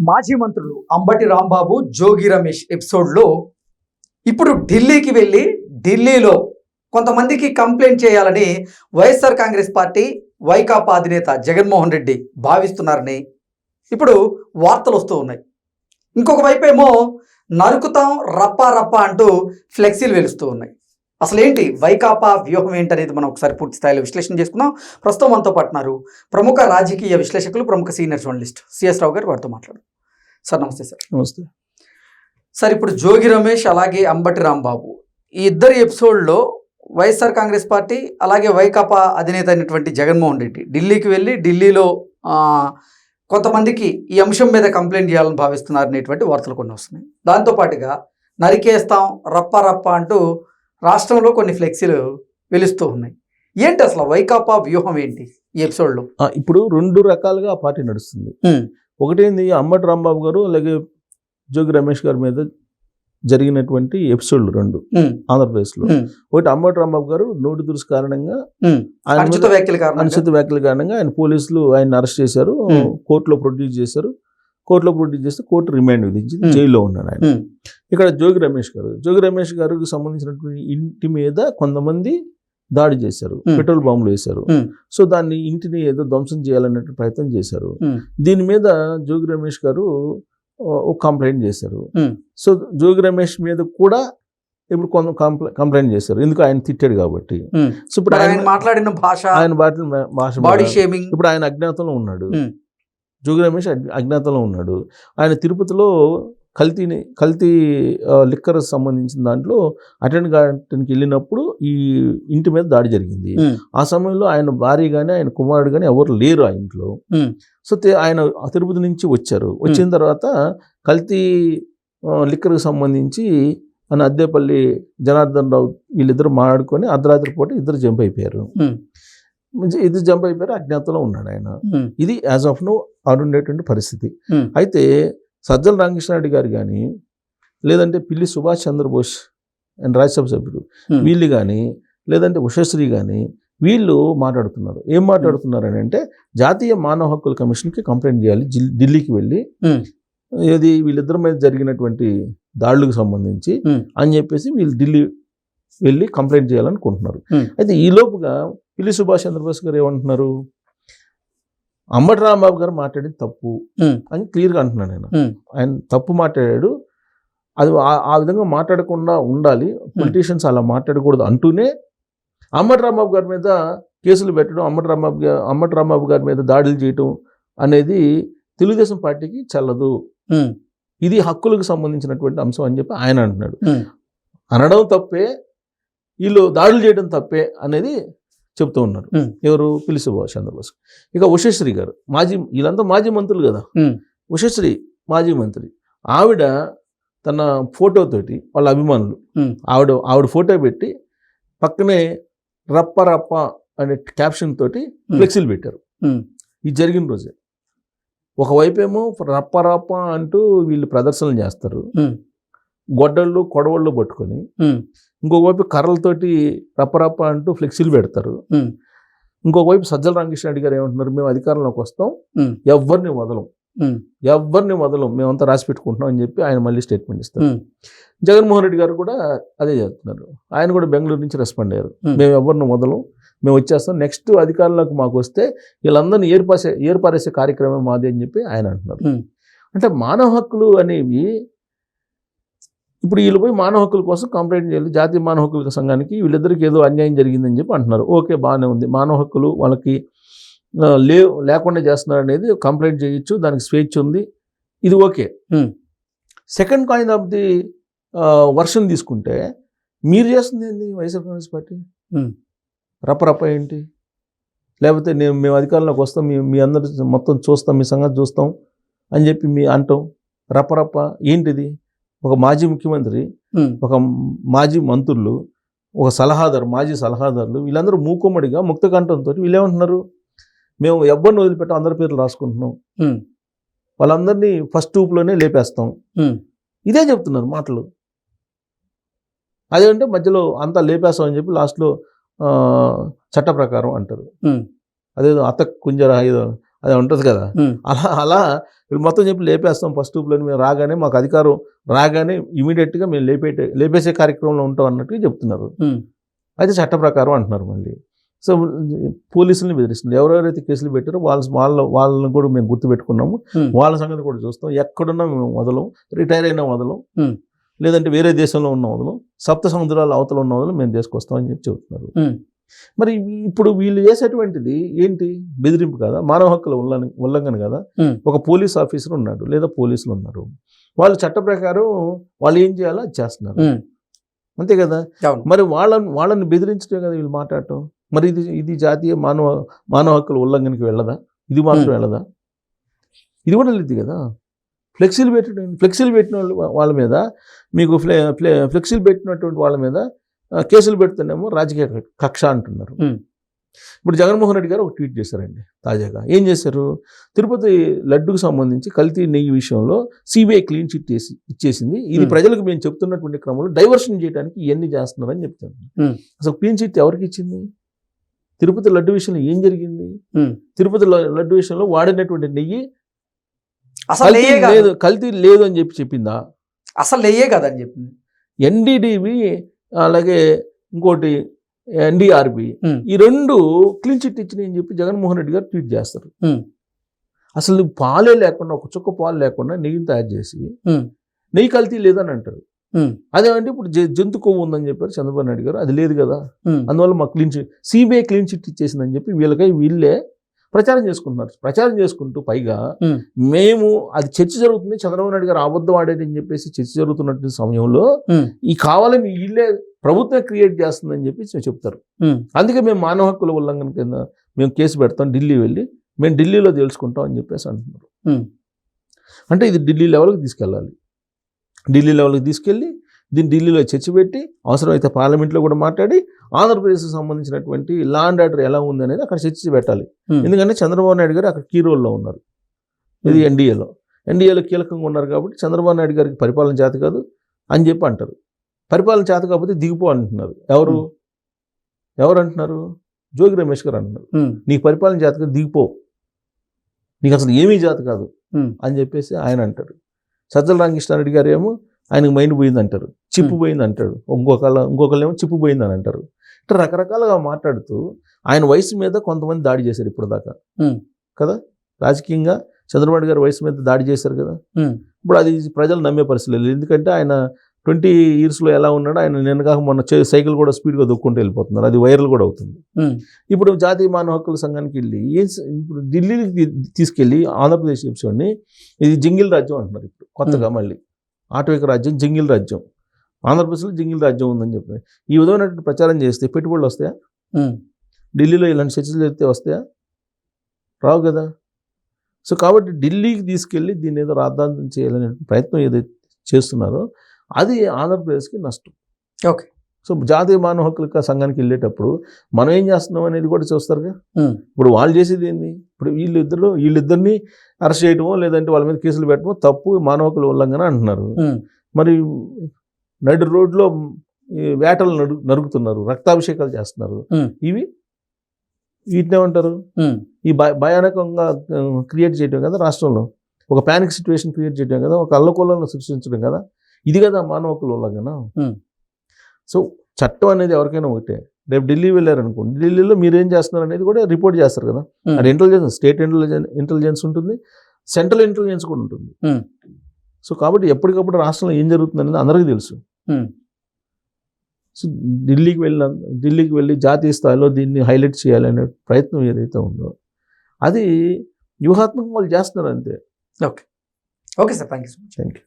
మాజీ మంత్రులు అంబటి రాంబాబు, జోగి రమేష్ ఎపిసోడ్లో ఇప్పుడు ఢిల్లీకి వెళ్ళి ఢిల్లీలో కొంతమందికి కంప్లైంట్ చేయాలని వైఎస్ఆర్ కాంగ్రెస్ పార్టీ వైకాపా అధినేత జగన్మోహన్ రెడ్డి భావిస్తున్నారని ఇప్పుడు వార్తలు వస్తూ ఉన్నాయి. ఇంకొక వైపు ఏమో నరుకుతాం రప్పా రప్పా అంటూ ఫ్లెక్సీలు వెలుస్తూ ఉన్నాయి. అసలు ఏంటి వైకాపా వ్యూహం ఏంటనేది మనం ఒకసారి పూర్తి స్థాయిలో విశ్లేషణ చేసుకుందాం. ప్రస్తుతం మనతో పాటున్నారు ప్రముఖ రాజకీయ విశ్లేషకులు, ప్రముఖ సీనియర్ జర్నలిస్ట్ సిఎస్ రావు గారు. వారితో మాట్లాడు. సార్ నమస్తే. సార్ నమస్తే. సార్, ఇప్పుడు జోగి రమేష్ అలాగే అంబటి రాంబాబు ఈ ఇద్దరి ఎపిసోడ్లో వైఎస్ఆర్ కాంగ్రెస్ పార్టీ అలాగే వైకాపా అధినేత అయినటువంటి జగన్మోహన్ రెడ్డి ఢిల్లీకి వెళ్ళి ఢిల్లీలో కొంతమందికి ఈ అంశం మీద కంప్లైంట్ చేయాలని భావిస్తున్నారు అనేటువంటి వార్తలు కొన్ని వస్తున్నాయి. దాంతోపాటుగా నరికేస్తాం రప్ప రప్ప అంటూ రాష్ట్రంలో కొన్ని ఫ్లెక్సీలు వెలుస్తూ ఉన్నాయి. ఏంటి అసలు వైకాపా వ్యూహం ఏంటి ఈ ఎపిసోడ్లో? ఇప్పుడు రెండు రకాలుగా ఆ పార్టీ నడుస్తుంది. ఒకటేంది అంబటి రాంబాబు గారు అలాగే జోగి రమేష్ గారి మీద జరిగినటువంటి ఎపిసోడ్లు రెండు ఆంధ్రప్రదేశ్లో. ఒకటి అంబటి రాంబాబు గారు నోటి దురుసు కారణంగా, అనుచిత వ్యాఖ్యల కారణంగా ఆయన పోలీసులు ఆయన అరెస్ట్ చేశారు, కోర్టులో ప్రొడ్యూస్ చేశారు. కోర్టులో ప్రొడ్యూస్ చేస్తే కోర్టు రిమాండ్ విధించి జైల్లో ఉన్నాడు ఆయన. ఇక్కడ జోగి రమేష్ గారికి సంబంధించినటువంటి ఇంటి మీద కొంతమంది దాడి చేశారు, పెట్రోల్ బాంబులు వేశారు. సో దాన్ని ఇంటిని ఏదో ధ్వంసం చేయాలనే ప్రయత్నం చేశారు. దీని మీద జోగి రమేష్ గారు ఒక కంప్లైంట్ చేశారు. సో జోగి రమేష్ మీద కూడా ఇప్పుడు కొంత కంప్లైంట్ చేశారు, ఎందుకు ఆయన తిట్టాడు కాబట్టి. సో ఇప్పుడు ఆయన మాట్లాడిన భాష బాడీ షేమింగ్. ఇప్పుడు ఆయన అజ్ఞాతంలో ఉన్నాడు. జోగి రమేష్ అజ్ఞాతంలో ఉన్నాడు. ఆయన తిరుపతిలో కల్తీ లిక్కర్ సంబంధించిన దాంట్లో అటెండ్ కావడానికి వెళ్ళినప్పుడు ఈ ఇంటి మీద దాడి జరిగింది. ఆ సమయంలో ఆయన భార్య కానీ ఆయన కుమారుడు కానీ ఎవరు లేరు ఆ ఇంట్లో. సో ఆయన తిరుపతి నుంచి వచ్చారు. వచ్చిన తర్వాత కల్తీ లిక్కర్కి సంబంధించి ఆయన అద్దేపల్లి జనార్దన్ రావు వీళ్ళిద్దరు మాట్లాడుకొని అర్ధరాత్రి పూట ఇద్దరు జంప్ అయిపోయారు. అజ్ఞాతంలో ఉన్నాడు ఆయన. ఇది యాజ్ ఆఫ్ నో ఆడుండేటువంటి పరిస్థితి. అయితే సజ్జల రామకృష్ణారెడ్డి గారు కానీ, లేదంటే పిల్లి సుభాష్ చంద్రబోస్ అండ్ రాజ్యసభ సభ్యుడు వీళ్ళు కానీ, లేదంటే ఉషశ్రీ కానీ వీళ్ళు మాట్లాడుతున్నారు. ఏం మాట్లాడుతున్నారు అని అంటే, జాతీయ మానవ హక్కుల కమిషన్కి కంప్లైంట్ చేయాలి ఢిల్లీకి వెళ్ళి, ఏది వీళ్ళిద్దరి మీద జరిగినటువంటి దాడులకు సంబంధించి అని చెప్పేసి వీళ్ళు ఢిల్లీ వెళ్ళి కంప్లైంట్ చేయాలనుకుంటున్నారు. అయితే ఈ లోపుగా పిల్లి సుభాష్ చంద్రబోస్ గారు ఏమంటున్నారు, అంబటి రాంబాబు గారు మాట్లాడింది తప్పు అని క్లియర్గా అంటున్నాను నేను. ఆయన తప్పు మాట్లాడాడు, అది ఆ విధంగా మాట్లాడకుండా ఉండాలి, పొలిటీషియన్స్ అలా మాట్లాడకూడదు అంటూనే అంబటి రాంబాబు గారి మీద కేసులు పెట్టడం, అంబటి రాంబాబు గారి మీద దాడులు చేయటం అనేది తెలుగుదేశం పార్టీకి చెల్లదు, ఇది హక్కులకు సంబంధించినటువంటి అంశం అని చెప్పి ఆయన అంటున్నాడు. అనడం తప్పే, వీళ్ళు దాడులు చేయడం తప్పే అనేది చెప్తూ ఉన్నారు. ఎవరు? పిల్లి సుభాష్ చంద్రబోస్. ఇక ఉషశ్రీ గారు వీళ్ళంతా మాజీ మంత్రులు కదా. ఉషశ్రీ మాజీ మంత్రి. ఆవిడ తన ఫోటోతోటి వాళ్ళ అభిమానులు ఆవిడ ఫోటో పెట్టి పక్కనే రప్ప రప్ప అనే క్యాప్షన్ తోటి ఫ్లెక్సీలు పెట్టారు. ఇది జరిగిన రోజే. ఒకవైపు ఏమో రప్ప రప్ప అంటూ వీళ్ళు ప్రదర్శనలు చేస్తారు, గొడ్డళ్ళు కొడవళ్ళు పట్టుకొని. ఇంకొక వైపు కర్రలతోటి రప్పరప్ప అంటూ ఫ్లెక్సీలు పెడతారు. ఇంకొక వైపు సజ్జల రామకృష్ణారెడ్డి గారు ఏమంటున్నారు, మేము అధికారంలోకి వస్తాం, ఎవరిని వదలం, మేమంతా రాసి పెట్టుకుంటున్నాం అని చెప్పి ఆయన మళ్ళీ స్టేట్మెంట్ ఇస్తారు. జగన్మోహన్ రెడ్డి గారు కూడా అదే చెప్తున్నారు. ఆయన కూడా బెంగళూరు నుంచి రెస్పాండ్ అయ్యారు, మేము ఎవరిని వదలం, మేము వచ్చేస్తాం, నెక్స్ట్ అధికారంలోకి మాకు వస్తే వీళ్ళందరినీ ఏర్పారేసే కార్యక్రమం మాది అని చెప్పి ఆయన అంటున్నారు. అంటే మానవ హక్కులు అనేవి ఇప్పుడు వీళ్ళు పోయి మానవ హక్కుల కోసం కంప్లైంట్ చేయాలి జాతీయ మానవ హక్కుల సంఘానికి, వీళ్ళిద్దరికి ఏదో అన్యాయం జరిగిందని చెప్పి అంటున్నారు. ఓకే, బాగానే ఉంది, మానవ హక్కులు వాళ్ళకి లేకుండా చేస్తున్నారు అనేది కంప్లైంట్ చేయొచ్చు, దానికి స్వేచ్ఛ ఉంది, ఇది okay. Second coin of the version తీసుకుంటే మీరు చేస్తుంది ఏంటి వైఎస్ఆర్ కాంగ్రెస్ పార్టీ? రప్పరప్ప ఏంటి? లేకపోతే మేము అధికారంలోకి వస్తాం, మీ అందరు మొత్తం చూస్తాం, మీ సంగతి చూస్తాం అని చెప్పి అంటాం. రప్పరప్ప ఏంటిది? ఒక మాజీ ముఖ్యమంత్రి, ఒక మాజీ మంత్రులు, ఒక మాజీ సలహాదారులు వీళ్ళందరూ మూకుమ్మడిగా ముక్తకంఠంతో వీళ్ళేమంటున్నారు, మేము ఎవరిని వదిలిపెట్టాం, అందరి పేర్లు రాసుకుంటున్నాం, వాళ్ళందరినీ ఫస్ట్ టూప్లోనే లేపేస్తాం, ఇదే చెప్తున్నారు మాటలు. అదేంటే మధ్యలో అంతా లేపేస్తాం అని చెప్పి లాస్ట్లో చట్ట ప్రకారం అంటారు. అదేదో అతక్ కుంజర ఏదో అది ఉంటుంది కదా, అలా వీళ్ళు మొత్తం చెప్పి లేపేస్తాం ఫస్ట్ గ్రూప్లో, మేము రాగానే మాకు అధికారం రాగానే ఇమీడియట్గా మేము లేపేసే కార్యక్రమంలో ఉంటాం అన్నట్టుగా చెప్తున్నారు. అయితే చట్ట ప్రకారం అంటున్నారు మళ్ళీ. సో పోలీసులను బెదిరిస్తున్నారు. ఎవరెవరైతే కేసులు పెట్టారో వాళ్ళని కూడా మేము గుర్తుపెట్టుకున్నాము, వాళ్ళ సంగతి కూడా చూస్తాం, ఎక్కడున్నా మేము వదలం, రిటైర్ అయినా వదలం, లేదంటే వేరే దేశంలో ఉన్న వదలం, సప్త సముద్రాల అవతల ఉన్న వదలం మేము చేసుకొస్తామని చెప్పి చెబుతున్నారు. మరి ఇప్పుడు వీళ్ళు చేసేటువంటిది ఏంటి? బెదిరింపు కదా, మానవ హక్కుల ఉల్లంఘన కదా. ఒక పోలీస్ ఆఫీసర్ ఉన్నాడు లేదా పోలీసులు ఉన్నారు, వాళ్ళు చట్ట ప్రకారం వాళ్ళు ఏం చేయాలో అది చేస్తున్నారు, అంతే కదా. మరి వాళ్ళని బెదిరించడం కదా వీళ్ళు మాట్లాడటం. మరి ఇది జాతీయ మానవ హక్కుల ఉల్లంఘనకి వెళ్ళదా? ఇది మాత్రం వెళ్ళదా? ఇది కూడా లేదు కదా. ఫ్లెక్సీలు పెట్టిన వాళ్ళ మీద, మీకు ఫ్లెక్సీలు పెట్టినటువంటి వాళ్ళ మీద కేసులు పెడుతున్నామో రాజకీయ కక్ష అంటున్నారు. ఇప్పుడు జగన్మోహన్ రెడ్డి గారు ఒక ట్వీట్ చేశారండి తాజాగా. ఏం చేశారు? తిరుపతి లడ్డుకు సంబంధించి కల్తీ నెయ్యి విషయంలో సిబిఐ క్లీన్ చిట్ ఇచ్చేసింది, ఇది ప్రజలకు మేము చెప్తున్నటువంటి క్రమంలో డైవర్షన్ చేయడానికి ఇవన్నీ చేస్తున్నారని చెప్తాను. అసలు క్లీన్ చిట్ ఎవరికి ఇచ్చింది? తిరుపతి లడ్డు విషయంలో ఏం జరిగింది? తిరుపతి లడ్డు విషయంలో వాడినటువంటి నెయ్యి కల్తీ లేదు అని చెప్పిందా? అసలు నెయ్యే కదని చెప్పింది. ఎన్డీడీబీ అలాగే ఇంకోటి ఎన్డీఆర్బి, ఈ రెండు క్లీన్ చిట్ ఇచ్చినాయి అని చెప్పి జగన్మోహన్ రెడ్డి గారు ట్వీట్ చేస్తారు. అసలు పాలే లేకుండా, ఒక చుక్క పాలు లేకుండా నెయ్యిని తయారు చేసి నెయ్యి కల్తీ లేదని అంటారు. అదేమంటే ఇప్పుడు జంతు కొవ్వు ఉందని చెప్పారు చంద్రబాబు నాయుడు గారు, అది లేదు కదా, అందువల్ల మాకు clean chit, CBI clean chit ఇచ్చేసిందని చెప్పి వీళ్ళే ప్రచారం చేసుకుంటున్నారు. ప్రచారం చేసుకుంటూ పైగా మేము అది చర్చ జరుగుతుంది, చంద్రబాబు నాయుడు గారు అబద్ధం ఆడేదని చెప్పేసి చర్చ జరుగుతున్నటువంటి సమయంలో ఈ కావాలని వీళ్ళే ప్రభుత్వం క్రియేట్ చేస్తుందని చెప్పి చెప్తారు. అందుకే మేము మానవ హక్కుల ఉల్లంఘన కింద మేము కేసు పెడతాం, ఢిల్లీ వెళ్ళి మేము ఢిల్లీలో తెలుసుకుంటాం అని చెప్పేసి అంటున్నారు. అంటే ఇది ఢిల్లీ లెవెల్కి తీసుకెళ్ళాలి. ఢిల్లీ లెవెల్కి తీసుకెళ్ళి దీన్ని ఢిల్లీలో చర్చ పెట్టి అవసరమైతే పార్లమెంట్లో కూడా మాట్లాడి ఆంధ్రప్రదేశ్కి సంబంధించినటువంటి లా అండ్ ఆర్డర్ ఎలా ఉంది అనేది అక్కడ చర్చ పెట్టాలి. ఎందుకంటే చంద్రబాబు నాయుడు గారు అక్కడ కీ రోల్లో ఉన్నారు, ఇది ఎన్డీఏలో కీలకంగా ఉన్నారు కాబట్టి చంద్రబాబు నాయుడు గారికి పరిపాలన చేత కాదు అని చెప్పి అంటారు. పరిపాలన చేత కాకపోతే దిగిపో అంటున్నారు. ఎవరు అంటున్నారు? జోగి రమేష్ గారు అంటున్నారు, నీకు పరిపాలన చేత కాదు, దిగిపో, నీకు అసలు ఏమీ చేత కాదు అని చెప్పేసి ఆయన అంటారు. సజ్జల రామకృష్ణారెడ్డి గారు ఏమో ఆయనకు మైండ్ పోయింది అంటారు, చిప్పు పోయింది అంటాడు, ఇంకొకళ్ళేమో చిప్పు పోయింది అని అంటారు. ఇట్లా రకరకాలుగా మాట్లాడుతూ ఆయన వయసు మీద కొంతమంది దాడి చేశారు ఇప్పుడు దాకా కదా. రాజకీయంగా చంద్రబాబు గారి వయసు మీద దాడి చేశారు కదా. ఇప్పుడు అది ప్రజలు నమ్మే పరిస్థితి లేదు. ఎందుకంటే ఆయన 20 yearsలో ఎలా ఉన్నాడో, ఆయన నిన్నగాక మొన్న సైకిల్ కూడా స్పీడ్గా దొక్కుంటూ వెళ్ళిపోతున్నారు, అది వైరల్ కూడా అవుతుంది. ఇప్పుడు జాతీయ మానవ హక్కుల సంఘానికి వెళ్ళి ఇప్పుడు ఢిల్లీకి తీసుకెళ్ళి ఆంధ్రప్రదేశ్ ఎపిసోడ్ని ఇది జింగిల్ రాజ్యం అంటున్నారు. ఇప్పుడు కొత్తగా మళ్ళీ ఆటవిక రాజ్యం, జింగిల్ రాజ్యం, ఆంధ్రప్రదేశ్లో జింగిల్ రాజ్యం ఉందని చెప్పి ఈ విధమైనటువంటి ప్రచారం చేస్తే పెట్టుబడులు వస్తాయా? ఢిల్లీలో ఇలాంటి చర్చలు జరిగితే వస్తాయా? రావు కదా. సో కాబట్టి ఢిల్లీకి తీసుకెళ్ళి దీన్ని ఏదో రాద్ధాంతం చేయాలనే ప్రయత్నం ఏదైతే చేస్తున్నారో అది ఆంధ్రప్రదేశ్కి నష్టం. ఓకే. సో జాతీయ మానవ హక్కుల సంఘానికి వెళ్ళేటప్పుడు మనం ఏం చేస్తున్నాం అనేది కూడా చూస్తారుగా. ఇప్పుడు వాళ్ళు చేసేది ఏంది? ఇప్పుడు వీళ్ళిద్దరిని అరెస్ట్ చేయటమో లేదంటే వాళ్ళ మీద కేసులు పెట్టడమో తప్పు, మానవ హక్కుల ఉల్లంఘన అంటున్నారు. మరి నడి రోడ్లో వేటలు నరుకుతున్నారు, రక్తాభిషేకాలు చేస్తున్నారు. వీటిని ఏమంటారు? ఈ భయానకంగా క్రియేట్ చేయడం కదా, రాష్ట్రంలో ఒక ప్యానిక్ సిచ్యువేషన్ క్రియేట్ చేయడం కదా, ఒక అల్లకొల్లను సృష్టించడం కదా, ఇది కదా మానవ హక్కుల ఉల్లంఘన. సో చట్టం అనేది ఎవరికైనా ఒకటే. రేపు ఢిల్లీ వెళ్ళారనుకోండి, ఢిల్లీలో మీరేం చేస్తున్నారు అనేది కూడా రిపోర్ట్ చేస్తారు కదా. అది ఇంటెలిజెన్స్, స్టేట్ ఇంటెలిజెన్స్ ఉంటుంది, సెంట్రల్ ఇంటెలిజెన్స్ కూడా ఉంటుంది. సో కాబట్టి ఎప్పటికప్పుడు రాష్ట్రంలో ఏం జరుగుతుంది అనేది అందరికీ తెలుసు. సో ఢిల్లీకి వెళ్ళి జాతీయ స్థాయిలో దీన్ని హైలైట్ చేయాలనే ప్రయత్నం ఏదైతే ఉందో అది వ్యూహాత్మకంగా వాళ్ళు చేస్తున్నారు అంతే. Okay sir, thank you.